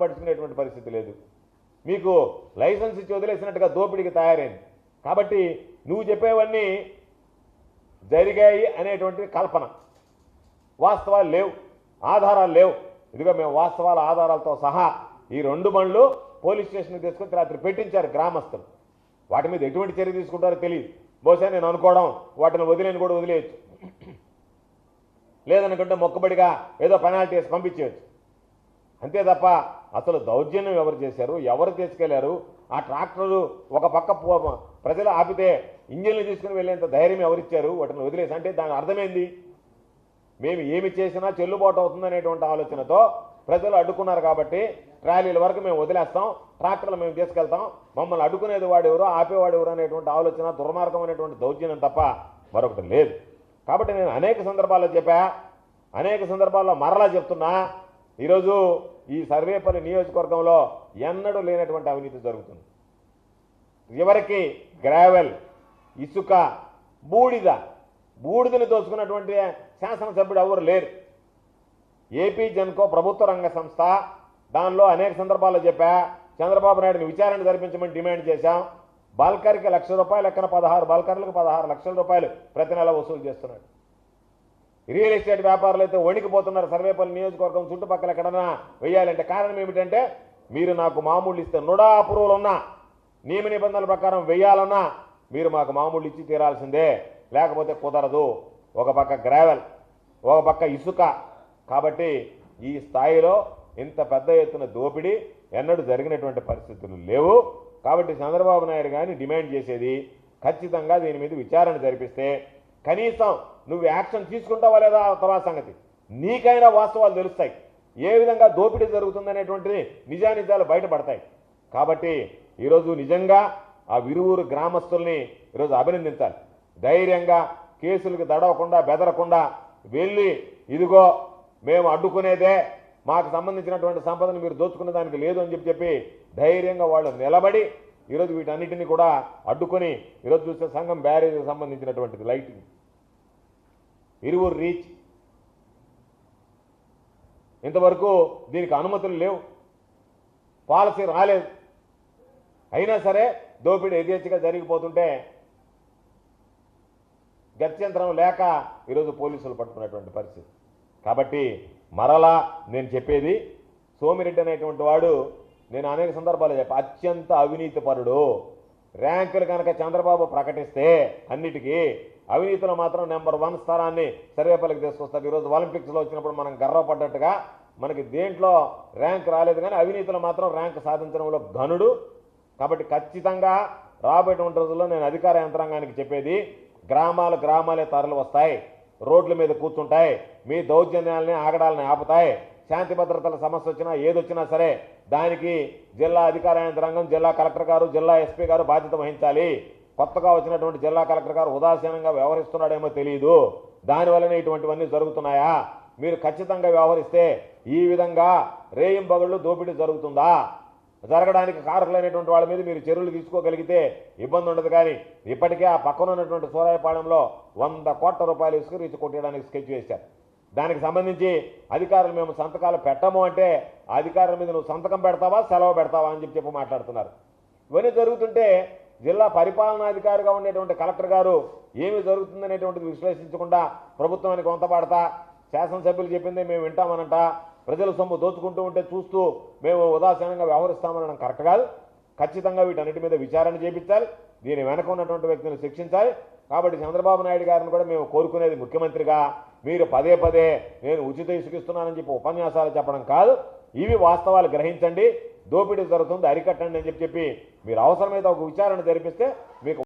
పడుచుకునేటువంటి పరిస్థితి లేదు. మీకు లైసెన్స్ ఇచ్చి వదిలేసినట్టుగా దోపిడీకి తయారైంది. కాబట్టి నువ్వు చెప్పేవన్నీ జరిగాయి అనేటువంటి కల్పన, వాస్తవాలు లేవు, ఆధారాలు లేవు. ఇదిగో మేము వాస్తవాల ఆధారాలతో సహా ఈ 2 బండ్లు పోలీస్ స్టేషన్కి తీసుకొని రాత్రి పెట్టించారు గ్రామస్తులు. వాటి మీద ఎటువంటి చర్య తీసుకుంటారో తెలియదు. బహుశా నేను అనుకోవడం వాటిని వదిలేని కూడా వదిలేయచ్చు, లేదనుకుంటే మొక్కబడిగా ఏదో పెనాల్టీ వేసి పంపించేయచ్చు. అంతే తప్ప అసలు దౌర్జన్యం ఎవరు చేశారు, ఎవరు తీసుకెళ్లారు? ఆ ట్రాక్టర్లు ఒక పక్క ప్రజలు ఆపితే ఇంజిన్లు తీసుకుని వెళ్ళేంత ధైర్యం ఎవరిచ్చారు? వాటిని వదిలేసి అంటే దాని అర్థమైంది మేము ఏమి చేసినా చెల్లుబాటు అవుతుందనేటువంటి ఆలోచనతో ప్రజలు అడ్డుకున్నారు. కాబట్టి ట్రాలీల వరకు మేము వదిలేస్తాం, ట్రాక్టర్లు మేము తీసుకెళ్తాం, మమ్మల్ని అడ్డుకునేది వాడెవరు, ఆపేవాడు ఎవరు అనేటువంటి ఆలోచన, దుర్మార్గం అనేటువంటి దౌర్జన్యం తప్ప మరొకటి లేదు. కాబట్టి నేను అనేక సందర్భాల్లో చెప్పా, అనేక సందర్భాల్లో మరలా చెప్తున్నా, ఈరోజు ఈ సర్వేపల్లి నియోజకవర్గంలో ఎన్నడూ లేనటువంటి అవినీతి జరుగుతుంది. ఎవరికి గ్రావెల్, ఇసుక, బూడిదని దోచుకున్నటువంటి శాసనసభ్యుడు ఎవరు లేరు. ఏపీ జెన్కో ప్రభుత్వ రంగ సంస్థ, దానిలో అనేక సందర్భాల్లో చెప్పా, చంద్రబాబు నాయుడుని విచారణ జరిపించమని డిమాండ్ చేశాం. బాల్కర్కి ₹1,00,000 లెక్కన 16 బాల్కర్లకు 16 లక్షల రూపాయలు ప్రతి నెల వసూలు చేస్తున్నాడు. రియల్ ఎస్టేట్ వ్యాపారులు అయితే వణికిపోతున్నారు. సర్వేపల్లి నియోజకవర్గం చుట్టుపక్కల ఎక్కడన్నా వేయాలంటే కారణం ఏమిటంటే, మీరు నాకు మామూలు ఇస్తే నుడా అప్రూవల్ ఉన్నా, నియమ నిబంధనల ప్రకారం వేయాలన్నా మీరు మాకు మామూలు ఇచ్చి తీరాల్సిందే, లేకపోతే కుదరదు. ఒక పక్క గ్రావెల్, ఒక పక్క ఇసుక. కాబట్టి ఈ స్థాయిలో ఇంత పెద్ద ఎత్తున దోపిడీ ఎన్నడూ జరిగినటువంటి పరిస్థితులు లేవు. కాబట్టి చంద్రబాబు నాయుడు గారిని డిమాండ్ చేసేది ఖచ్చితంగా దీని మీద విచారణ జరిపిస్తే కనీసం నువ్వు యాక్షన్ తీసుకుంటావా లేదా తర్వాత సంగతి, నీకైనా వాస్తవాలు తెలుస్తాయి, ఏ విధంగా దోపిడీ జరుగుతుందనేటువంటిది నిజానిజాలు బయటపడతాయి. కాబట్టి ఈరోజు నిజంగా ఆ విరువురు గ్రామస్తుల్ని ఈరోజు అభినందించాలి. ధైర్యంగా కేసులకు దడవకుండా బెదరకుండా వెళ్ళి ఇదిగో మేము అడ్డుకునేదే, మాకు సంబంధించినటువంటి సంపదను మీరు దోచుకునే దానికి లేదు అని చెప్పి ధైర్యంగా వాళ్ళు నిలబడి ఈరోజు వీటన్నిటిని కూడా అడ్డుకొని ఈరోజు చూస్తే సంఘం బ్యారేజ్కి సంబంధించినటువంటిది లైటింగ్, ఇరువురు రీచ్, ఇంతవరకు దీనికి అనుమతులు లేవు, పాలసీ రాలేదు. అయినా సరే దోపిడీ యథేచ్ఛగా జరిగిపోతుంటే గత్యంతరం లేక ఈరోజు పోలీసులు పట్టుకున్నటువంటి పరిస్థితి. కాబట్టి మరలా నేను చెప్పేది, సోమిరెడ్డి అనేటువంటి వాడు, నేను అనేక సందర్భాలు చెప్పా, అత్యంత అవినీతిపరుడు. ర్యాంకులు కనుక చంద్రబాబు ప్రకటిస్తే అన్నిటికీ అవినీతిలో మాత్రం నెంబర్ 1 స్థానాన్ని సర్వేపల్లికి తీసుకొస్తారు. ఈరోజు ఒలింపిక్స్లో వచ్చినప్పుడు మనం గర్వపడ్డట్టుగా మనకి దేంట్లో ర్యాంక్ రాలేదు, కానీ అవినీతిలో మాత్రం ర్యాంక్ సాధించడంలో ఘనుడు. కాబట్టి ఖచ్చితంగా రాబోయేటువంటి రోజుల్లో నేను అధికార యంత్రాంగానికి చెప్పేది, గ్రామాలే తరలి వస్తాయి, రోడ్ల మీద కూర్చుంటాయి, మీ దౌర్జన్యాలని ఆగడాలని ఆపుతాయి. శాంతి భద్రతల సమస్య వచ్చినా ఏదొచ్చినా సరే దానికి జిల్లా అధికార యంత్రాంగం, జిల్లా కలెక్టర్ గారు, జిల్లా ఎస్పీ గారు బాధ్యత వహించాలి. కొత్తగా వచ్చినటువంటి జిల్లా కలెక్టర్ గారు ఉదాసీనంగా వ్యవహరిస్తున్నాడేమో తెలియదు, దానివల్లనే ఇటువంటివన్నీ జరుగుతున్నాయా? మీరు ఖచ్చితంగా వ్యవహరిస్తే ఈ విధంగా రేయింబగళ్ళు దోపిడీ జరుగుతుందా? జరగడానికి కారకులైనటువంటి వాళ్ళ మీద మీరు చర్యలు తీసుకోగలిగితే ఇబ్బంది ఉండదు. కానీ ఇప్పటికే ఆ పక్కన ఉన్నటువంటి సూరాయపాలెంలో 100 కోట్ల రూపాయలు ఇసుక రీచ్ కొట్టడానికి స్కెచ్ వేశారు. దానికి సంబంధించి అధికారులు మేము సంతకాలు పెట్టము అంటే అధికారుల మీద నువ్వు సంతకం పెడతావా, సెలవు పెడతావా అని చెప్పి మాట్లాడుతున్నారు. ఇవన్నీ జరుగుతుంటే జిల్లా పరిపాలనాధికారిగా ఉండేటువంటి కలెక్టర్ గారు ఏమి జరుగుతుందనేటువంటిది విశ్లేషించకుండా ప్రభుత్వానికి వంతపాడతా, శాసనసభ్యులు చెప్పిందే మేము వింటామనంట, ప్రజల సొమ్ము దోచుకుంటూ ఉంటే చూస్తూ మేము ఉదాసీనంగా వ్యవహరిస్తామనడం కరెక్ట్ కాదు. ఖచ్చితంగా వీటన్నిటి మీద విచారణ చేయించాలి, దీని వెనక ఉన్నటువంటి వ్యక్తులను శిక్షించాలి. కాబట్టి చంద్రబాబు నాయుడు గారిని కూడా మేము కోరుకునేది, ముఖ్యమంత్రిగా మీరు పదే నేను ఉచిత ఇసుకిస్తున్నానని చెప్పి ఉపన్యాసాలు చెప్పడం కాదు, ఇవి వాస్తవాలు గ్రహించండి, దోపిడీ జరుగుతుంది అరికట్టండి అని చెప్పి మీరు అవసరమైతే ఒక విచారణ జరిపిస్తే మీకు